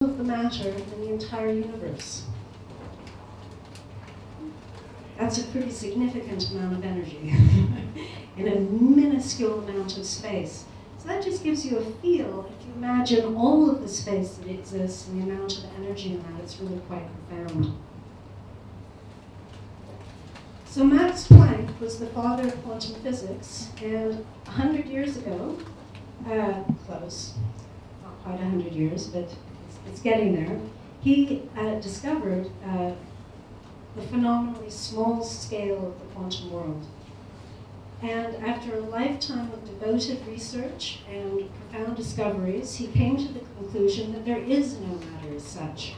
of the matter in the entire universe. That's a pretty significant amount of energy in a minuscule amount of space. So that just gives you a feel. If you imagine all of the space that exists and the amount of energy in that, it's really quite profound. So Max Planck was the father of quantum physics, and 100 years ago, close, not quite 100 years, but it's getting there, he discovered the phenomenally small scale of the quantum world. And after a lifetime of devoted research and profound discoveries, he came to the conclusion that there is no matter as such.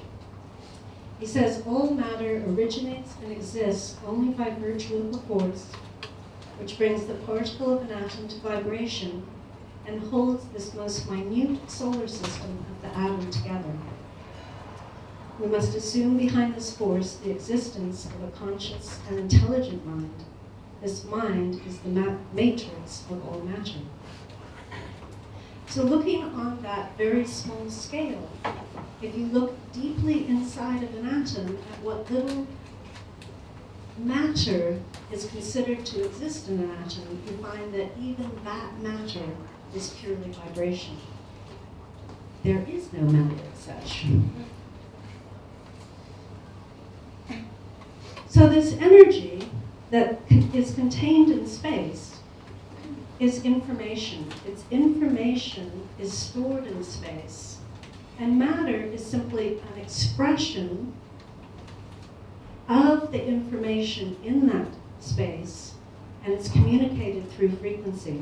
He says all matter originates and exists only by virtue of the force which brings the particle of an atom to vibration and holds this most minute solar system of the atom together. We must assume behind this force the existence of a conscious and intelligent mind. This mind is the matrix of all matter. So looking on that very small scale, if you look deeply inside of an atom at what little matter is considered to exist in an atom, you find that even that matter is purely vibration. There is no matter as such. So this energy that is contained in space is information. Its information is stored in space. And matter is simply an expression of the information in that space, and it's communicated through frequency.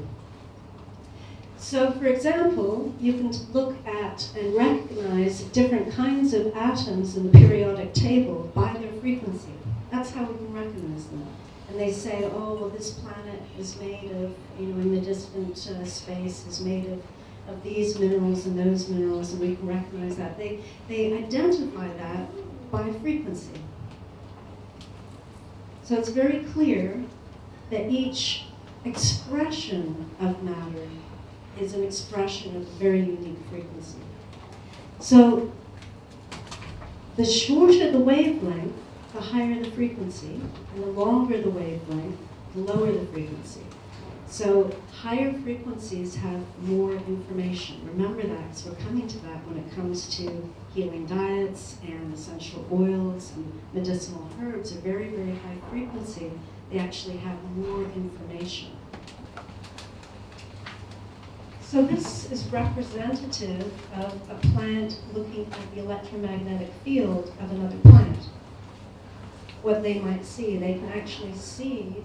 So, for example, you can look at and recognize different kinds of atoms in the periodic table by their frequency. That's how we can recognize them. And they say, oh, well, this planet is made of, in the distant space, is made of these minerals and those minerals, and we can recognize that. They identify that by frequency. So it's very clear that each expression of matter is an expression of a very unique frequency. So the shorter the wavelength, the higher the frequency, and the longer the wavelength, the lower the frequency. So higher frequencies have more information. Remember that, because we're coming to that when it comes to healing diets and essential oils and medicinal herbs are very, very high frequency. They actually have more information. So this is representative of a plant looking at the electromagnetic field of another plant. What they might see, they can actually see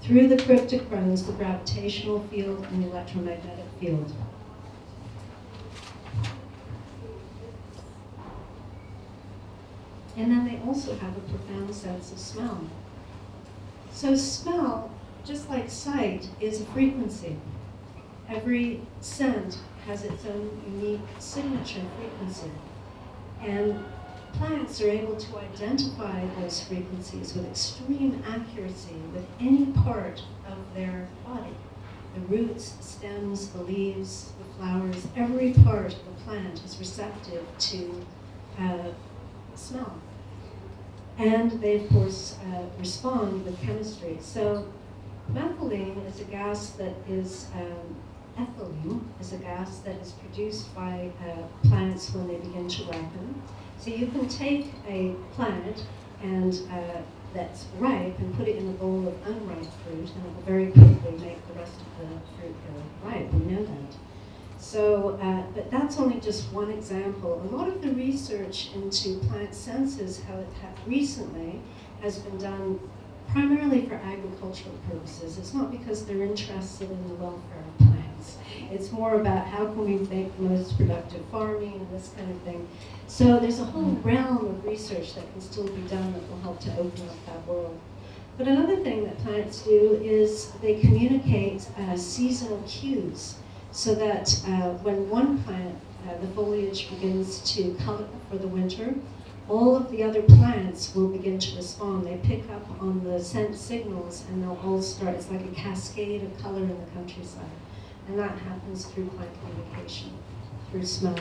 through the cryptochromes the gravitational field and the electromagnetic field. And then they also have a profound sense of smell. So smell, just like sight, is a frequency. Every scent has its own unique signature frequency. And plants are able to identify those frequencies with extreme accuracy with any part of their body. The roots, stems, the leaves, the flowers, every part of the plant is receptive to smell. And they, of course, respond with chemistry. So methylene is a gas that is, ethylene is a gas that is produced by plants when they begin to ripen. So you can take a plant and that's ripe and put it in a bowl of unripe fruit, and it will very quickly make the rest of the fruit go ripe. We know that. So, but that's only just one example. A lot of the research into plant senses, how it recently has been done primarily for agricultural purposes. It's not because they're interested in the welfare of plants. It's more about how can we make the most productive farming and this kind of thing. So there's a whole realm of research that can still be done that will help to open up that world. But another thing that plants do is they communicate seasonal cues, so that when one plant, the foliage begins to color for the winter, all of the other plants will begin to respond. They pick up on the scent signals and they'll all start, it's like a cascade of color in the countryside. And that happens through plant communication, through smell.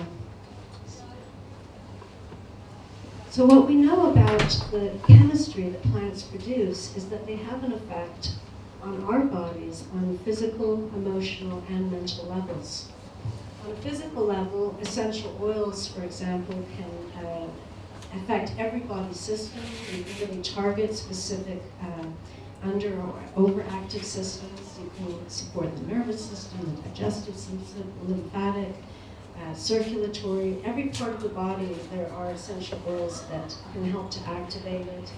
So what we know about the chemistry that plants produce is that they have an effect on our bodies on physical, emotional, and mental levels. On a physical level, essential oils, for example, can affect every body system. You can really target specific under or overactive systems. You can support the nervous system, the digestive system, lymphatic, circulatory. Every part of the body, there are essential oils that can help to activate it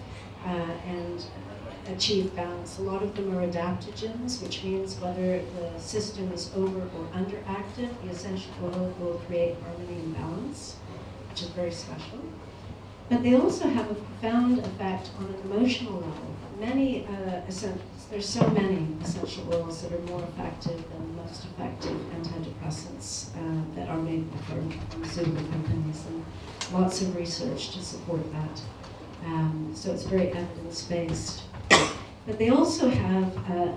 and achieve balance. A lot of them are adaptogens, which means whether the system is over or underactive, the essential oil will create harmony and balance, which is very special. But they also have a profound effect on an emotional level. There's so many essential oils that are more effective than most effective antidepressants that are made by pharmaceutical companies, and lots of research to support that. So it's very evidence-based. But they also have a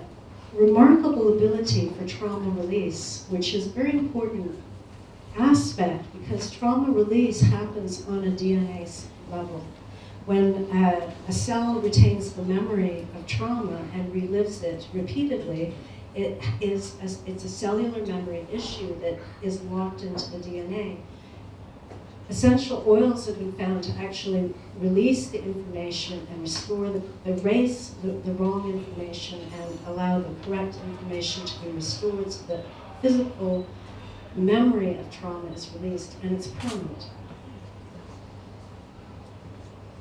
remarkable ability for trauma release, which is a very important aspect because trauma release happens on a DNA level. When a cell retains the memory of trauma and relives it repeatedly, it's a cellular memory issue that is locked into the DNA. Essential oils have been found to actually release the information and restore erase the wrong information and allow the correct information to be restored so that physical memory of trauma is released and it's permanent.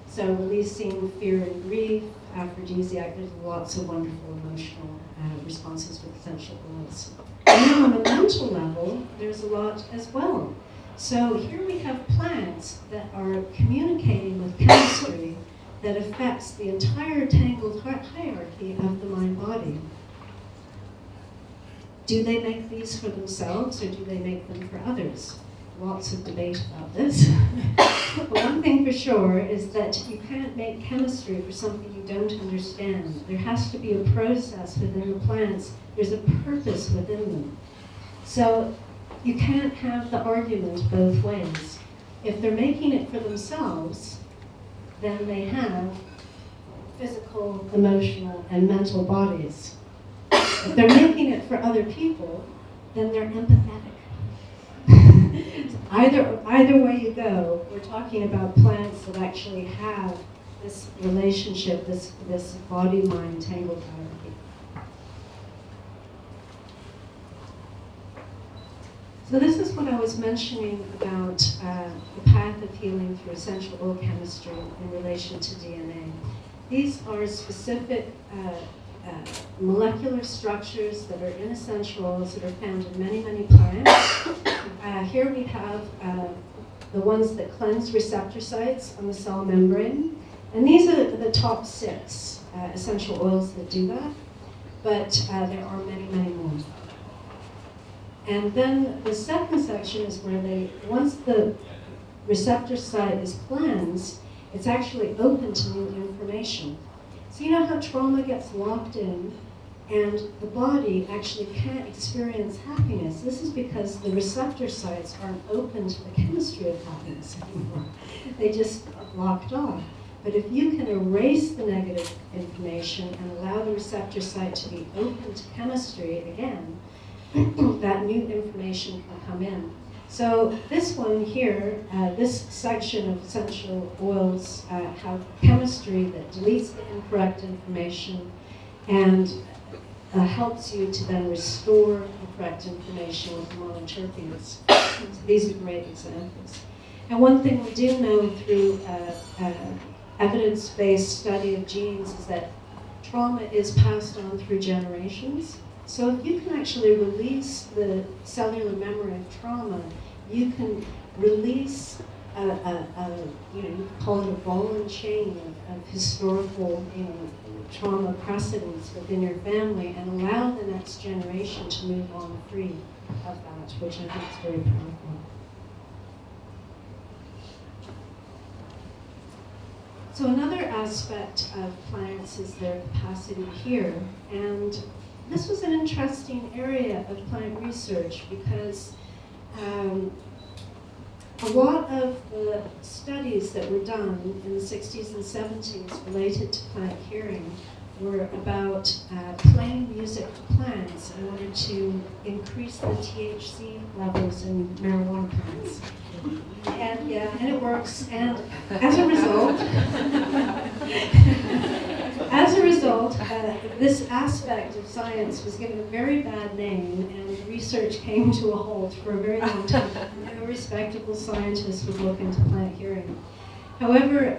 So releasing fear and grief, aphrodisiac, there's lots of wonderful emotional responses with essential oils. And on a mental level, there's a lot as well. So here we have plants that are communicating with chemistry that affects the entire tangled hierarchy of the mind-body. Do they make these for themselves or do they make them for others? Lots of debate about this. But one thing for sure is that you can't make chemistry for something you don't understand. There has to be a process within the plants. There's a purpose within them. So you can't have the argument both ways. If they're making it for themselves, then they have physical, emotional, and mental bodies. If they're making it for other people, then they're empathetic. Either way you go, we're talking about plants that actually have this relationship, this body-mind tangled hierarchy. So this is what I was mentioning about the path of healing through essential oil chemistry in relation to DNA. These are specific molecular structures that are in essential oils that are found in many, many plants. Here we have the ones that cleanse receptor sites on the cell membrane. And these are the top 6 essential oils that do that. But there are many, many more. And then the second section is where once the receptor site is cleansed, it's actually open to new information. So you know how trauma gets locked in and the body actually can't experience happiness? This is because the receptor sites aren't open to the chemistry of happiness anymore. They just locked off. But if you can erase the negative information and allow the receptor site to be open to chemistry again, that new information can come in. So this one here, this section of essential oils have chemistry that deletes the incorrect information and helps you to then restore the correct information with monoterpenes. So these are great examples. And one thing we do know through evidence-based study of genes is that trauma is passed on through generations. So if you can actually release the cellular memory of trauma, you can release you can call it a ball and chain of historical trauma precedents within your family and allow the next generation to move on free of that, which I think is very powerful. So another aspect of plants is their capacity to hear, and this was an interesting area of plant research because a lot of the studies that were done in the 60s and 70s related to plant hearing were about playing music to plants in order to increase the THC levels in marijuana plants. And and it works. And as a result, this aspect of science was given a very bad name, and research came to a halt for a very long time. No respectable scientist would look into plant hearing. However,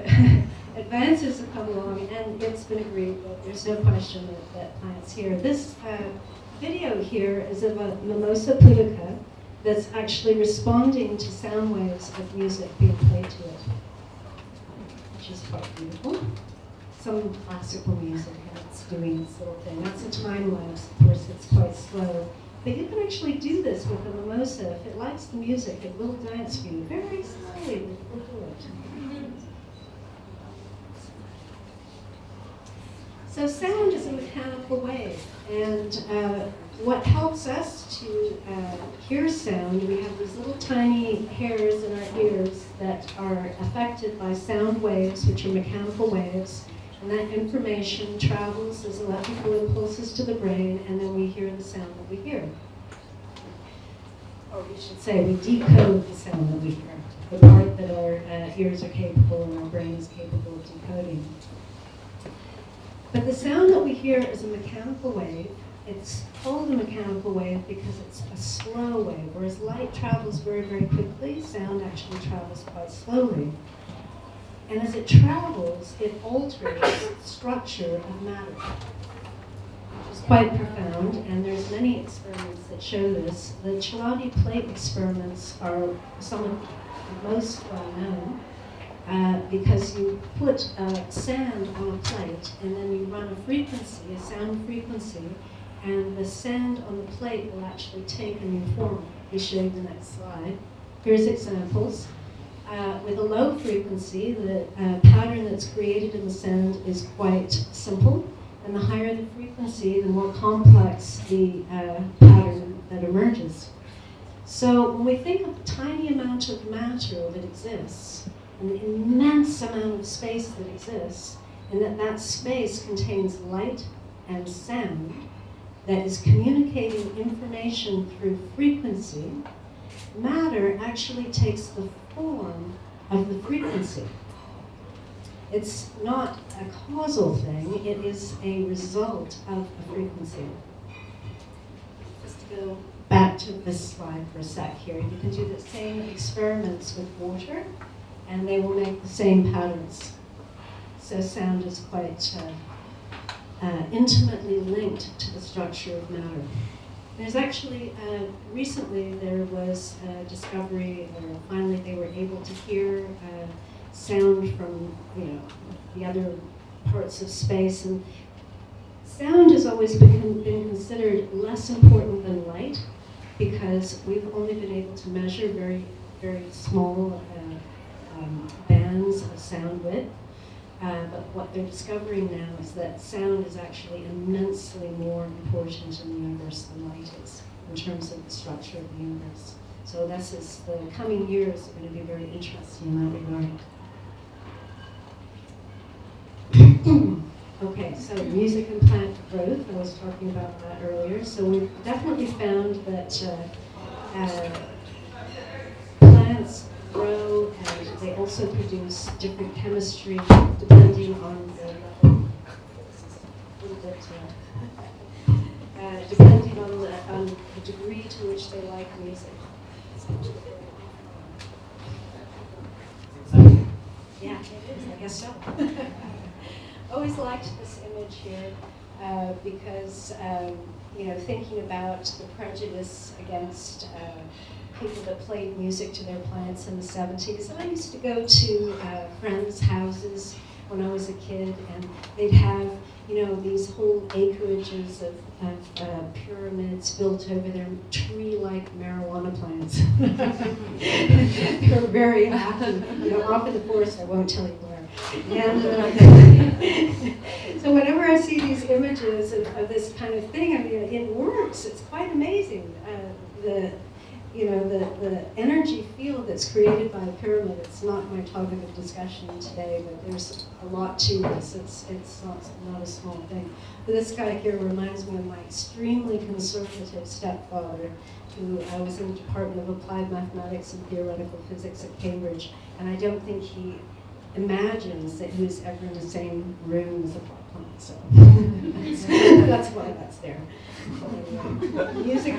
advances have come along, and it's been agreed that there's no question that plants hear. This video here is of a mimosa pudica that's actually responding to sound waves of music being played to it, which is quite beautiful. Some classical music, and it's doing this little thing. That's a time lapse, of course, it's quite slow. But you can actually do this with a mimosa. If it likes the music, it will dance for you very slowly. We'll do it. So sound is a mechanical wave, and what helps us to hear sound, we have these little tiny hairs in our ears that are affected by sound waves, which are mechanical waves, and that information travels as electrical impulses to the brain, and then we hear the sound that we hear. Or we should say, we decode the sound that we hear, the part that our ears are capable and our brain is capable of decoding. But the sound that we hear is a mechanical wave. It's called a mechanical wave because it's a slow wave. Whereas light travels very, very quickly, sound actually travels quite slowly. And as it travels, it alters the structure of matter, which is quite profound, and there's many experiments that show this. The Chladni plate experiments are some of the most well known. Because you put sand on a plate and then you run a frequency, a sound frequency, and the sand on the plate will actually take a new form. We show you the next slide. Here's examples. With a low frequency, the pattern that's created in the sand is quite simple, and the higher the frequency, the more complex the pattern that emerges. So when we think of the tiny amount of matter that exists, an immense amount of space that exists, and that space contains light and sound that is communicating information through frequency, matter actually takes the form of the frequency. It's not a causal thing, it is a result of a frequency. Just to go back to this slide for a sec here, you can do the same experiments with water, and they will make the same patterns. So sound is quite intimately linked to the structure of matter. There's actually, recently there was a discovery, or finally they were able to hear sound from the other parts of space, and sound has always been considered less important than light, because we've only been able to measure very, very small bands of sound width, but what they're discovering now is that sound is actually immensely more important in the universe than light is, in terms of the structure of the universe. So the coming years are going to be very interesting in that regard. Okay, so music and plant growth, I was talking about that earlier. So we've definitely found that plants grow, and they also produce different chemistry depending on the depending on the degree to which they like music. Yeah, it is. I guess so. Always liked this image here because thinking about the prejudice against people that played music to their plants in the 70s. And I used to go to friends' houses when I was a kid, and they'd have, these whole acreages of pyramids built over their tree-like marijuana plants. They were very happy, off in the forest, I won't tell you where. And so whenever I see these images of this kind of thing, I mean, it works. It's quite amazing. the energy field that's created by a pyramid, it's not my topic of discussion today, but there's a lot to this. It's not a small thing. But this guy here reminds me of my extremely conservative stepfather, who I was in the Department of Applied Mathematics and Theoretical Physics at Cambridge, and I don't think he imagines that he was ever in the same room as a pot plant, so that's why that's there. So anyway, music.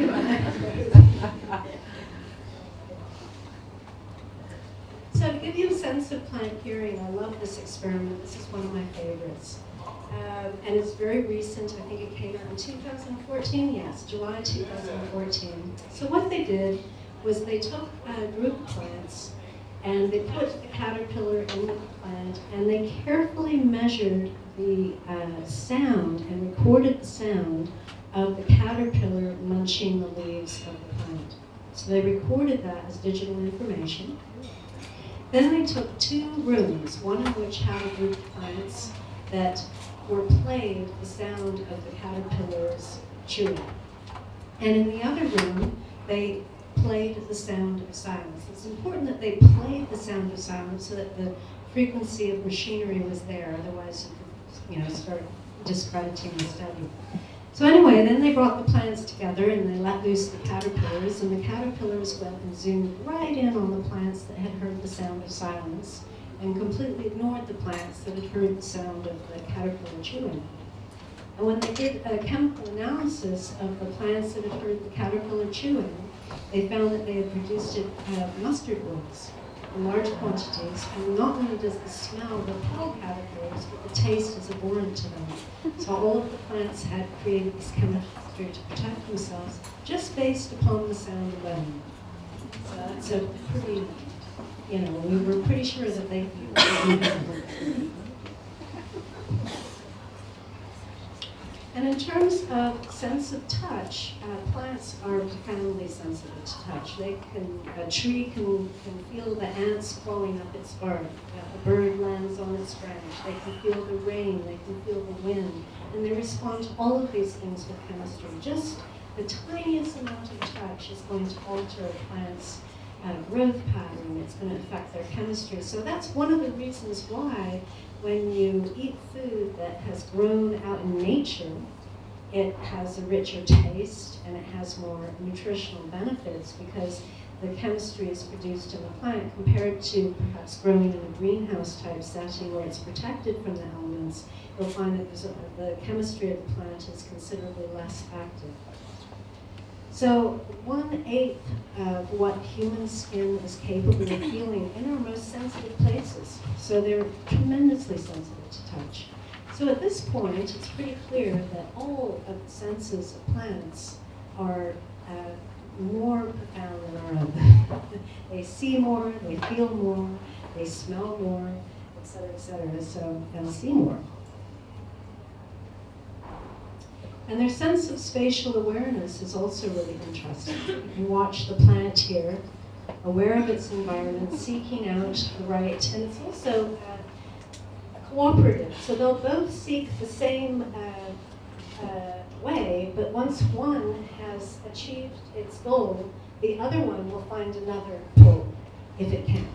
So to give you a sense of plant hearing, I love this experiment. This is one of my favorites. And it's very recent. I think it came out in 2014. Yes, July 2014. So what they did was they took a group of plants and they put a caterpillar in the plant and they carefully measured the sound and recorded the sound of the caterpillar munching the leaves of the plant. So they recorded that as digital information. Then they took 2 rooms, one of which had a group of plants that were played the sound of the caterpillars chewing. And in the other room, they played the sound of silence. It's important that they played the sound of silence so that the frequency of machinery was there, otherwise you could start discrediting the study. So anyway, then they brought the plants together and they let loose the caterpillars, and the caterpillars went and zoomed right in on the plants that had heard the sound of silence and completely ignored the plants that had heard the sound of the caterpillar chewing. And when they did a chemical analysis of the plants that had heard the caterpillar chewing, they found that they had produced mustard oils in large quantities, and not only does the smell repel caterpillars, but the taste is abhorrent to them. So all of the plants had created this chemistry to protect themselves just based upon the sound alone. So that's a pretty, we were pretty sure that they And in terms of sense of touch, plants are profoundly sensitive to touch. A tree can feel the ants crawling up its bark. A bird lands on its branch. They can feel the rain. They can feel the wind. And they respond to all of these things with chemistry. Just the tiniest amount of touch is going to alter a plant's growth pattern. It's going to affect their chemistry. So that's one of the reasons why when you eat food that has grown out in nature, it has a richer taste and it has more nutritional benefits because the chemistry is produced in the plant compared to perhaps growing in a greenhouse type setting where it's protected from the elements. You'll find that the chemistry of the plant is considerably less active. So 1/8 of what human skin is capable of feeling in our most sensitive places. So they're tremendously sensitive to touch. So at this point, it's pretty clear that all of the senses of plants are more profound than our own. They see more, they feel more, they smell more, et cetera, so they'll see more. And their sense of spatial awareness is also really interesting. You can watch the plant here, aware of its environment, seeking out the right, and it's also cooperative. So they'll both seek the same way, but once one has achieved its goal, the other one will find another goal, if it can.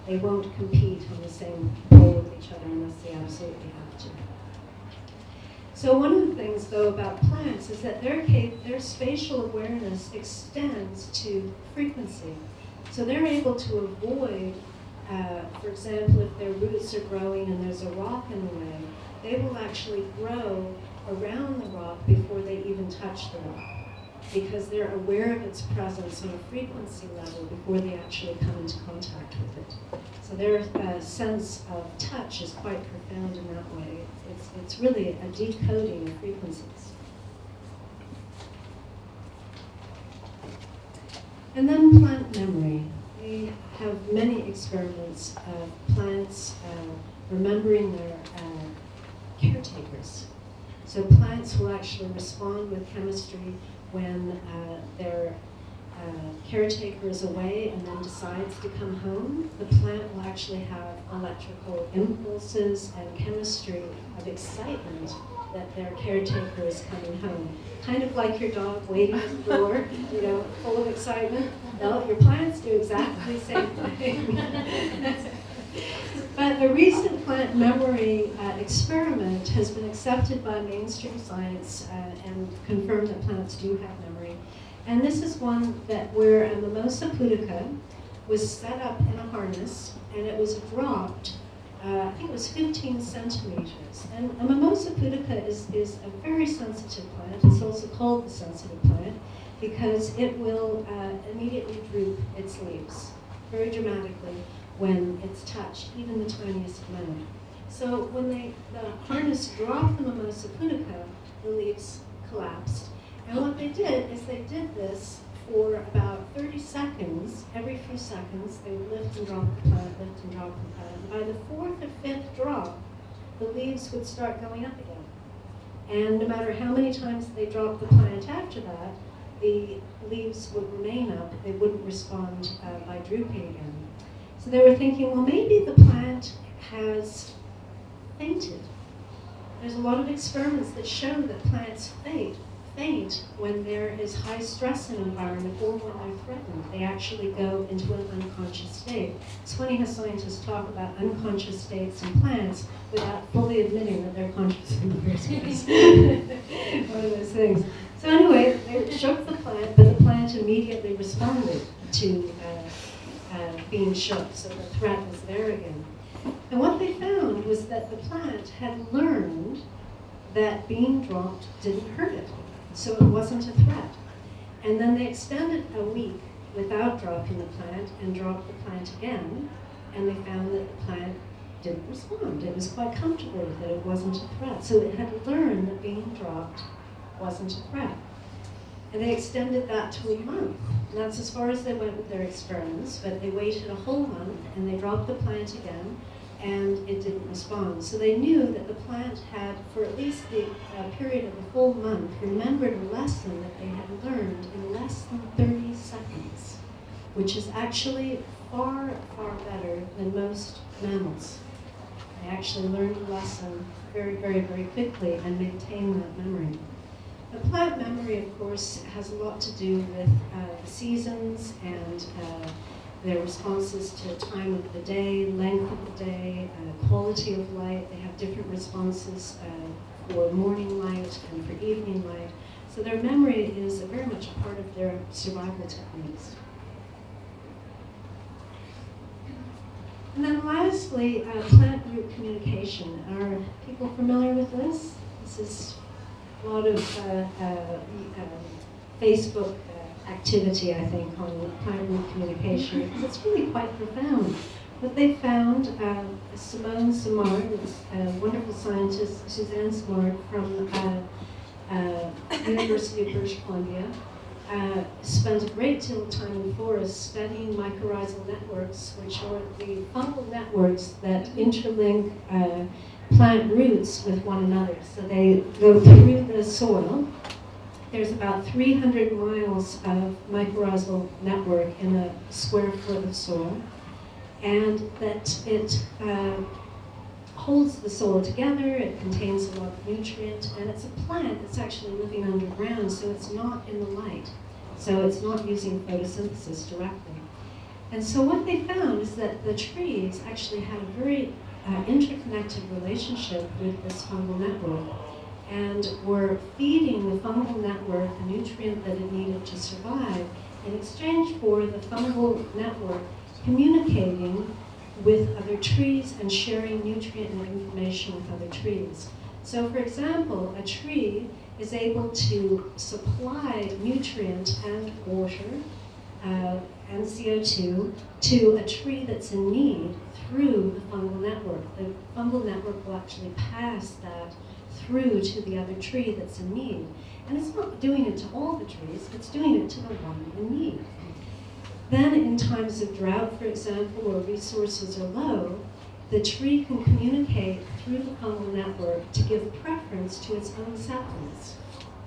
They won't compete on the same goal with each other unless they absolutely have to. So one of the things, though, about plants is that their spatial awareness extends to frequency. So they're able to avoid, for example, if their roots are growing and there's a rock in the way, they will actually grow around the rock before they even touch the rock, because they're aware of its presence on a frequency level before they actually come into contact with it. So their sense of touch is quite profound in that way. It's really a decoding of frequencies. And then plant memory. We have many experiments of plants remembering their caretakers. So plants will actually respond with chemistry when their caretaker is away and then decides to come home. The plant will actually have electrical impulses and chemistry of excitement that their caretaker is coming home. Kind of like your dog waiting at the door, full of excitement. Well, your plants do exactly the same thing. But a recent plant memory experiment has been accepted by mainstream science and confirmed that plants do have memory. And this is one where a mimosa pudica was set up in a harness, and it was dropped, I think it was 15 centimeters. And a mimosa pudica is a very sensitive plant. It's also called the sensitive plant because it will immediately droop its leaves very dramatically when it's touched, even the tiniest amount. So when the harness dropped the mimosa pudica, the leaves collapsed. And what they did is they did this for about 30 seconds. Every few seconds, they would lift and drop the plant, lift and drop the plant. And by the fourth or fifth drop, the leaves would start going up again. And no matter how many times they dropped the plant after that, the leaves would remain up. They wouldn't respond by drooping again. So they were thinking, well, maybe the plant has fainted. There's a lot of experiments that show that plants faint when there is high stress in an environment or when they're threatened. They actually go into an unconscious state. It's funny how scientists talk about unconscious states in plants without fully admitting that they're conscious in the first place. One of those things. So anyway, they shook the plant, but the plant immediately responded to being shook, so the threat was there again. And what they found was that the plant had learned that being dropped didn't hurt it, so it wasn't a threat. And then they extended a week without dropping the plant and dropped the plant again, and they found that the plant didn't respond. It was quite comfortable with it. It wasn't a threat. So it had learned that being dropped wasn't a threat. And they extended that to a month. And that's as far as they went with their experiments, but they waited a whole month and they dropped the plant again, and it didn't respond. So they knew that the plant had, for at least the period of a full month, remembered a lesson that they had learned in less than 30 seconds, which is actually far, far better than most mammals. They actually learned a lesson very, very, very quickly and maintain that memory. The plant memory, of course, has a lot to do with the seasons and their responses to time of the day, length of the day, quality of light. They have different responses for morning light and for evening light. So their memory is very much a part of their survival techniques. And then lastly, plant group communication. Are people familiar with this? This is a lot of Facebook activity, I think, on plant group communication, because it's really quite profound. What they found, Simone Simard, a wonderful scientist, Suzanne Simard from University of British Columbia, spent a great deal of time in forests studying mycorrhizal networks, which are the fungal networks that interlink plant roots with one another. So they go through the soil. There's about 300 miles of mycorrhizal network in a square foot of soil, and that it holds the soil together. It contains a lot of nutrient, and it's a plant that's actually living underground, so it's not in the light. So it's not using photosynthesis directly. And so what they found is that the trees actually had a very interconnected relationship with this fungal network, and were feeding the fungal network the nutrient that it needed to survive in exchange for the fungal network communicating with other trees and sharing nutrient and information with other trees. So for example, a tree is able to supply nutrient and water and CO2 to a tree that's in need through the fungal network. The fungal network will actually pass that through to the other tree that's in need. And it's not doing it to all the trees, it's doing it to the one in need. Then in times of drought, for example, or resources are low, the tree can communicate through the fungal network to give preference to its own saplings.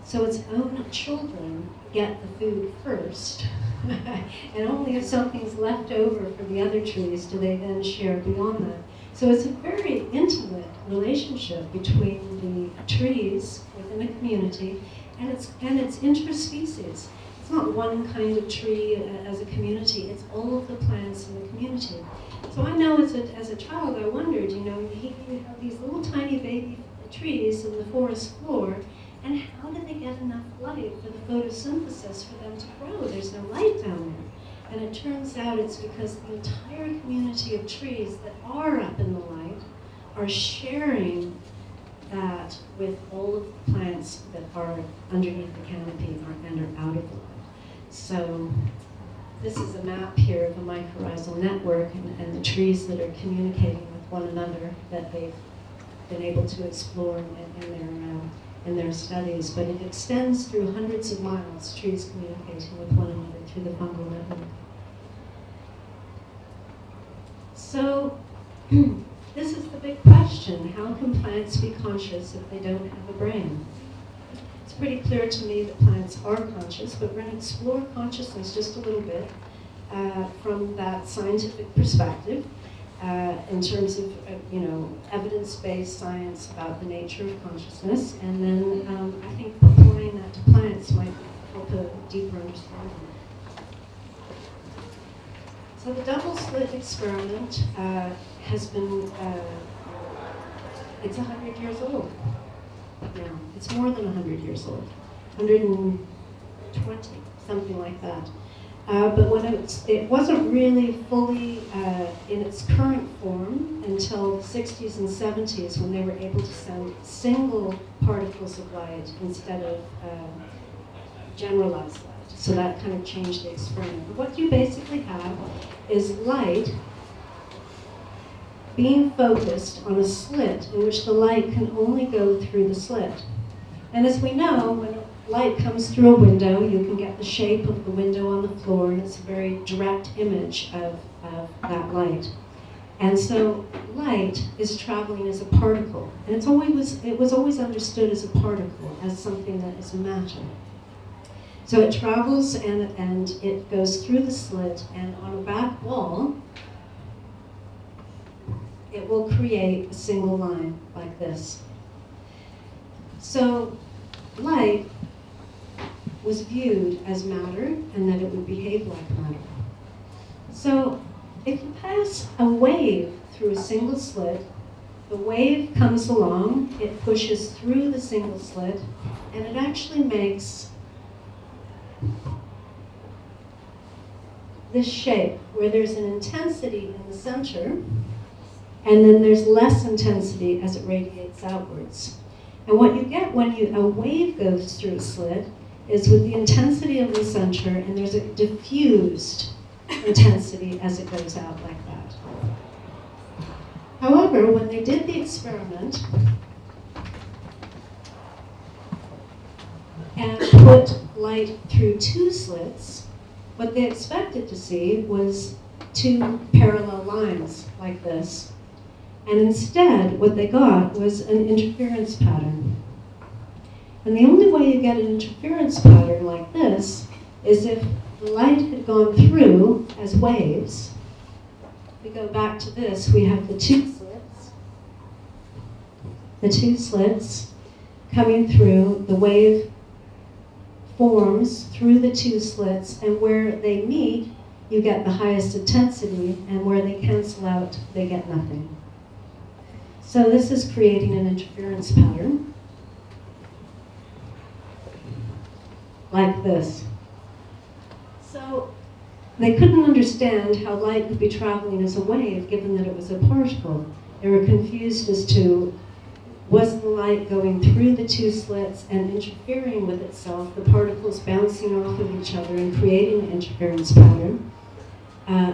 So its own children get the food first, and only if something's left over for the other trees do they then share beyond that. So it's a very intimate relationship between the trees within a community and it's interspecies. It's not one kind of tree as a community, it's all of the plants in the community. So I know as a child I wondered, you have these little tiny baby trees in the forest floor, and how do they get enough light for the photosynthesis for them to grow? There's no light down there. And it turns out it's because the entire community of trees that are up in the light are sharing that with all of the plants that are underneath the canopy and are out of the light. So this is a map here of a mycorrhizal network and the trees that are communicating with one another that they've been able to explore in their studies. But it extends through hundreds of miles, trees communicating with one another through the fungal network. So this is the big question. How can plants be conscious if they don't have a brain? It's pretty clear to me that plants are conscious, but we're going to explore consciousness just a little bit from that scientific perspective in terms of evidence-based science about the nature of consciousness, and then I think applying that to plants might help a deeper understanding. So the double slit experiment has been, it's 100 years old now. It's more than 100 years old, 120, something like that. But when it wasn't really fully in its current form until the 60s and 70s, when they were able to send single particles of light instead of generalized light. So that kind of changed the experiment. But what you basically have is light being focused on a slit in which the light can only go through the slit. And as we know, when light comes through a window, you can get the shape of the window on the floor, and it's a very direct image of that light. And so light is traveling as a particle, and it was always understood as a particle, as something that is matter. So it travels and it goes through the slit, and on a back wall, it will create a single line like this. So light was viewed as matter and that it would behave like matter. So if you pass a wave through a single slit, the wave comes along, it pushes through the single slit, and it actually makes this shape where there's an intensity in the center, and then there's less intensity as it radiates outwards. And what you get when a wave goes through a slit is with the intensity of the center, and there's a diffused intensity as it goes out like that. However, when they did the experiment and put light through two slits, what they expected to see was two parallel lines like this. And instead, what they got was an interference pattern. And the only way you get an interference pattern like this is if the light had gone through as waves. If we go back to this, we have the two slits. The two slits coming through, the wave forms through the two slits, and where they meet, you get the highest intensity, and where they cancel out, they get nothing. So this is creating an interference pattern, like this. So they couldn't understand how light could be traveling as a wave, given that it was a particle. They were confused as to, was the light going through the two slits and interfering with itself, the particles bouncing off of each other and creating an interference pattern,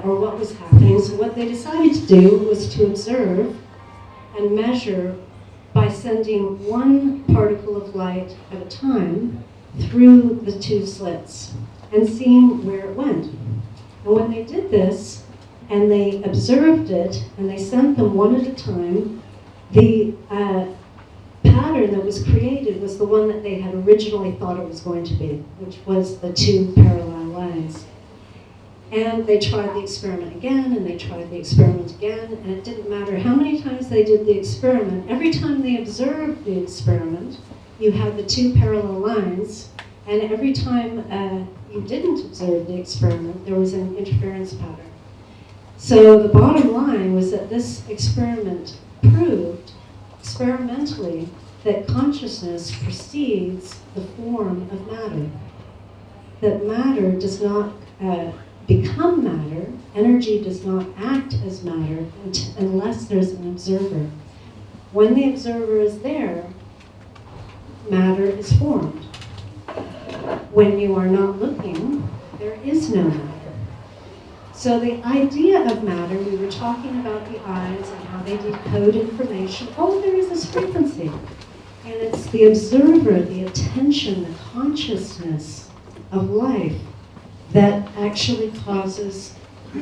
or what was happening? So what they decided to do was to observe and measure by sending one particle of light at a time through the two slits and seeing where it went. And when they did this, and they observed it, and they sent them one at a time, the pattern that was created was the one that they had originally thought it was going to be, which was the two parallel lines. And they tried the experiment again, and they tried the experiment again, and it didn't matter how many times they did the experiment. Every time they observed the experiment, you had the two parallel lines, and every time you didn't observe the experiment, there was an interference pattern. So the bottom line was that this experiment proved experimentally that consciousness precedes the form of matter. That matter does not become matter, energy does not act as matter unless there's an observer. When the observer is there, matter is formed. When you are not looking, there is no matter. So the idea of matter, we were talking about the eyes and how they decode information. All there is frequency. And it's the observer, the attention, the consciousness of life that actually causes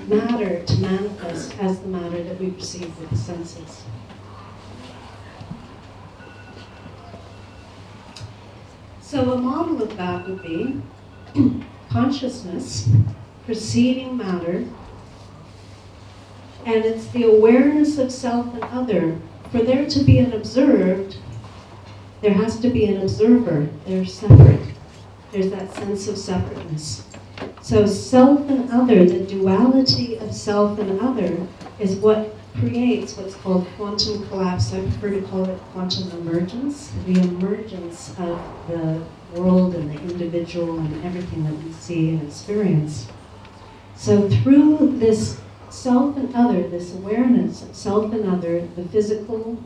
matter to manifest as the matter that we perceive with the senses. So a model of that would be consciousness preceding matter, and it's the awareness of self and other. For there to be an observed, there has to be an observer. They're separate. There's that sense of separateness. So self and other, the duality of self and other, is what creates what's called quantum collapse. I prefer to call it quantum emergence, the emergence of the world and the individual and everything that we see and experience. So through this self and other, this awareness of self and other, the physical,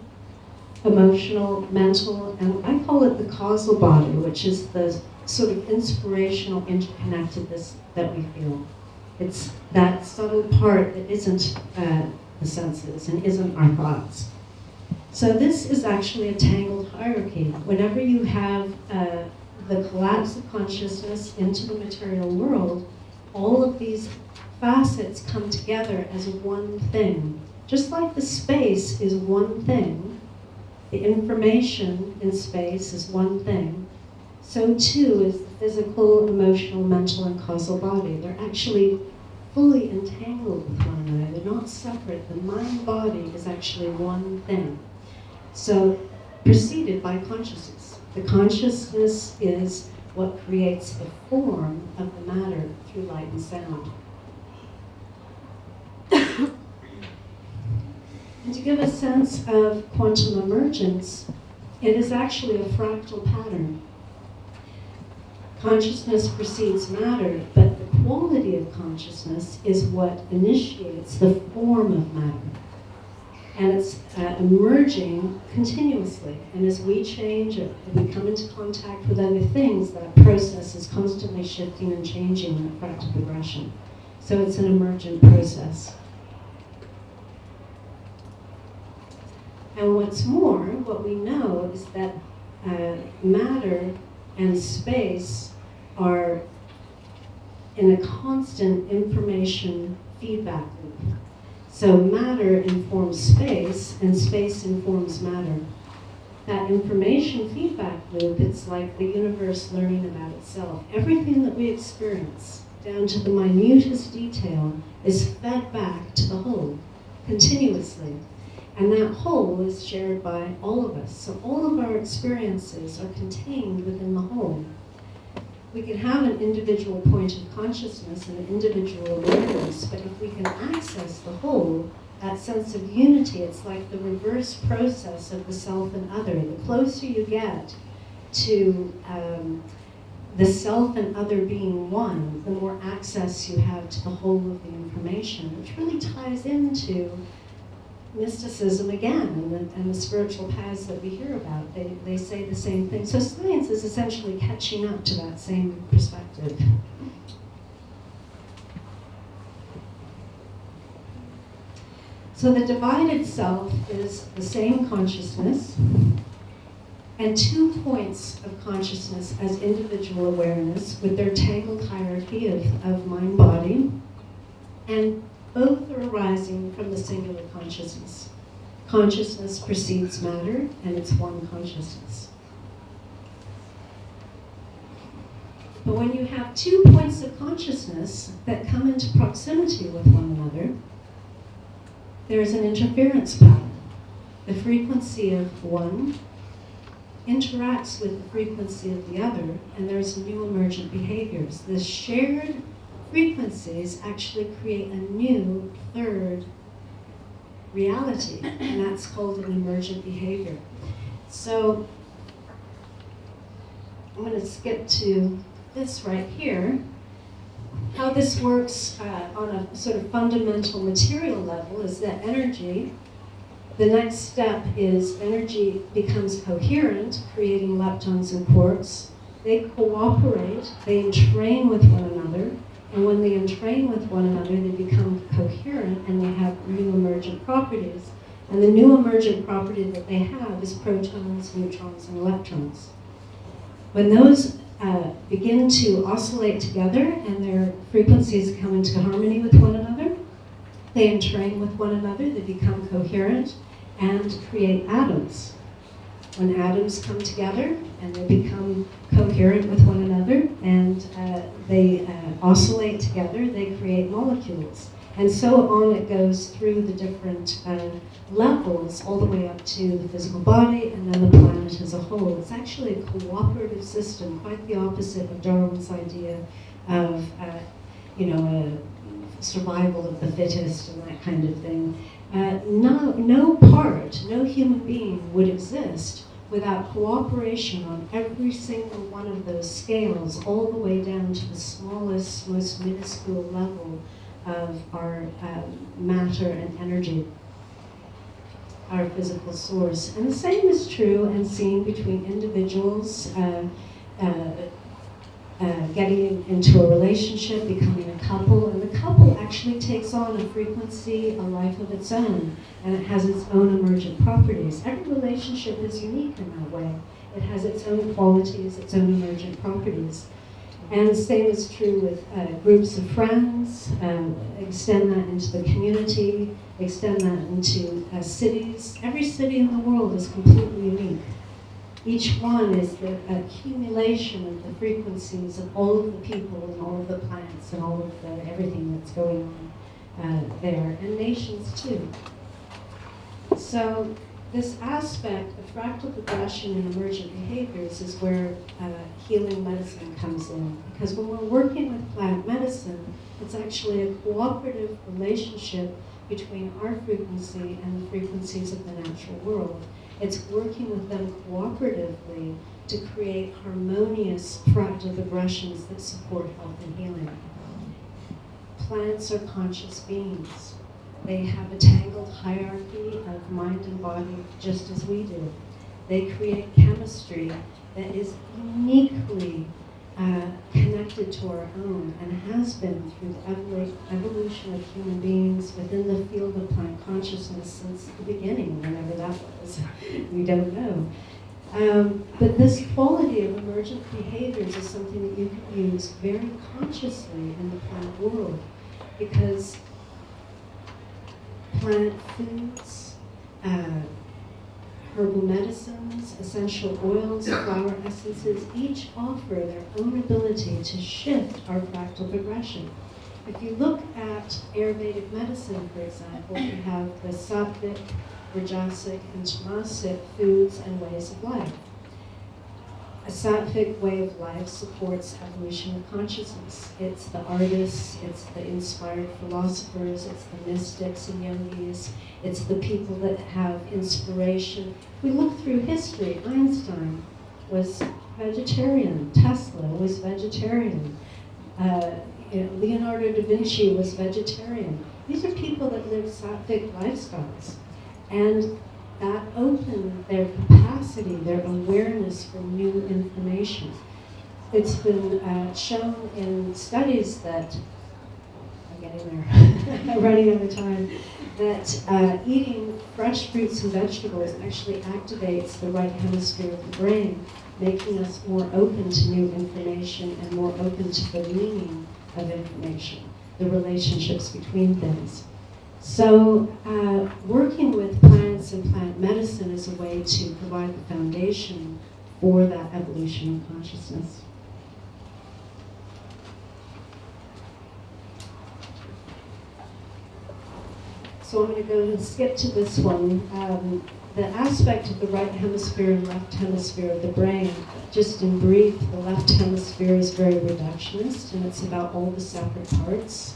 emotional, mental, and I call it the causal body, which is the sort of inspirational interconnectedness that we feel. It's that subtle part that isn't the senses and isn't our thoughts. So this is actually a tangled hierarchy. Whenever you have the collapse of consciousness into the material world, all of these facets come together as one thing. Just like the space is one thing, the information in space is one thing, so too is the physical, emotional, mental, and causal body. They're actually fully entangled with one another. They're not separate. The mind-body is actually one thing. So, preceded by consciousness. The consciousness is what creates the form of the matter through light and sound. And to give a sense of quantum emergence, it is actually a fractal pattern. Consciousness precedes matter, but the quality of consciousness is what initiates the form of matter. And it's emerging continuously. And as we change, and we come into contact with other things, that process is constantly shifting and changing in a fractal progression. So it's an emergent process. And what's more, what we know is that matter and space are in a constant information feedback loop. So matter informs space, and space informs matter. That information feedback loop, it's like the universe learning about itself. Everything that we experience, down to the minutest detail, is fed back to the whole, continuously. And that whole is shared by all of us. So all of our experiences are contained within the whole. We can have an individual point of consciousness and an individual awareness, but if we can access the whole, that sense of unity, it's like the reverse process of the self and other. The closer you get to the self and other being one, the more access you have to the whole of the information, which really ties into mysticism again, and the spiritual paths that we hear about. They say the same thing. So science is essentially catching up to that same perspective. So the divided self is the same consciousness, and 2 points of consciousness as individual awareness with their tangled hierarchy of mind-body, and both are arising from the singular consciousness. Consciousness precedes matter, and it's one consciousness. But when you have 2 points of consciousness that come into proximity with one another, there's an interference pattern. The frequency of one interacts with the frequency of the other, and there's new emergent behaviors. The shared frequencies actually create a new third reality, and that's called an emergent behavior. So I'm going to skip to this right here. How this works on a sort of fundamental material level is that energy, the next step is energy becomes coherent, creating leptons and quarks. They cooperate, they entrain with one another, and when they entrain with one another, they become coherent and they have new emergent properties. And the new emergent property that they have is protons, neutrons, and electrons. When those begin to oscillate together and their frequencies come into harmony with one another, they entrain with one another, they become coherent, and create atoms. When atoms come together and they become coherent with one another and they oscillate together, they create molecules. And so on it goes through the different levels, all the way up to the physical body and then the planet as a whole. It's actually a cooperative system, quite the opposite of Darwin's idea of survival of the fittest and that kind of thing. No human being would exist without cooperation on every single one of those scales, all the way down to the smallest, most minuscule level of our matter and energy, our physical source. And the same is true and seen between individuals getting into a relationship, becoming a couple, and the couple actually takes on a frequency, a life of its own, and it has its own emergent properties. Every relationship is unique in that way. It has its own qualities, its own emergent properties. And the same is true with groups of friends, extend that into the community, extend that into cities. Every city in the world is completely unique. Each one is the accumulation of the frequencies of all of the people and all of the plants and all of everything that's going on there, and nations too. So this aspect of fractal progression and emergent behaviors is where healing medicine comes in. Because when we're working with plant medicine, it's actually a cooperative relationship between our frequency and the frequencies of the natural world. It's working with them cooperatively to create harmonious fractal progressions that support health and healing. Plants are conscious beings. They have a tangled hierarchy of mind and body just as we do. They create chemistry that is uniquely connected to our own and has been through the evolution of human beings within the field of plant consciousness since the beginning, whenever that was. We don't know. But this quality of emergent behaviors is something that you can use very consciously in the plant world, because plant foods, herbal medicines, essential oils, flower essences, each offer their own ability to shift our fractal progression. If you look at Ayurvedic medicine, for example, you have the sattvic, rajasic, and tamasic foods and ways of life. A sattvic way of life supports evolution of consciousness. It's the artists, it's the inspired philosophers, it's the mystics and yogis, it's the people that have inspiration. We look through history. Einstein was vegetarian. Tesla was vegetarian. Leonardo da Vinci was vegetarian. These are people that live sattvic lifestyles. And that opened their capacity, their awareness for new information. It's been shown in studies that, I'm getting there, I'm running out of time, that eating fresh fruits and vegetables actually activates the right hemisphere of the brain, making us more open to new information and more open to the meaning of information, the relationships between things. So working with plants and plant medicine is a way to provide the foundation for that evolution of consciousness. So I'm going to go and skip to this one. The aspect of the right hemisphere and left hemisphere of the brain, just in brief, the left hemisphere is very reductionist, and it's about all the separate parts.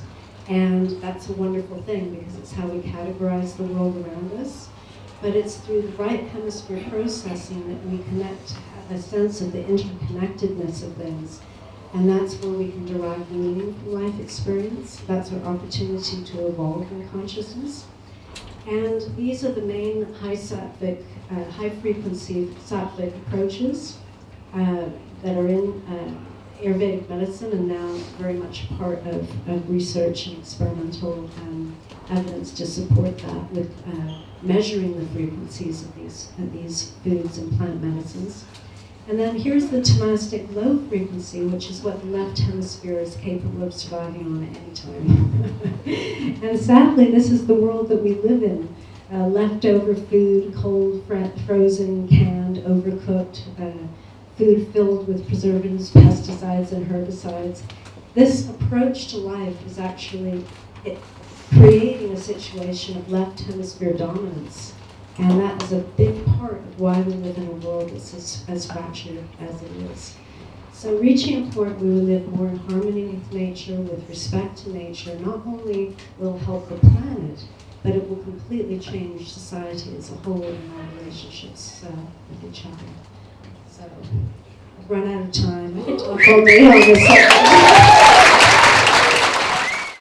And that's a wonderful thing because it's how we categorize the world around us. But it's through the right hemisphere processing that we connect, have a sense of the interconnectedness of things. And that's where we can derive meaning from life experience. That's our opportunity to evolve in consciousness. And these are the main high frequency sattvic approaches that are in Ayurvedic medicine and now very much part of research and experimental evidence to support that with measuring the frequencies of these foods and plant medicines. And then here's the tamastic low frequency, which is what the left hemisphere is capable of surviving on at any time. And sadly, this is the world that we live in. Leftover food, cold, frozen, canned, overcooked, food filled with preservatives, pesticides, and herbicides. This approach to life is actually creating a situation of left hemisphere dominance. And that is a big part of why we live in a world that's as fractured as it is. So reaching a point where we live more in harmony with nature, with respect to nature, not only will help the planet, but it will completely change society as a whole and our relationships with each other. So I've run out of time. I could talk all day on this subject.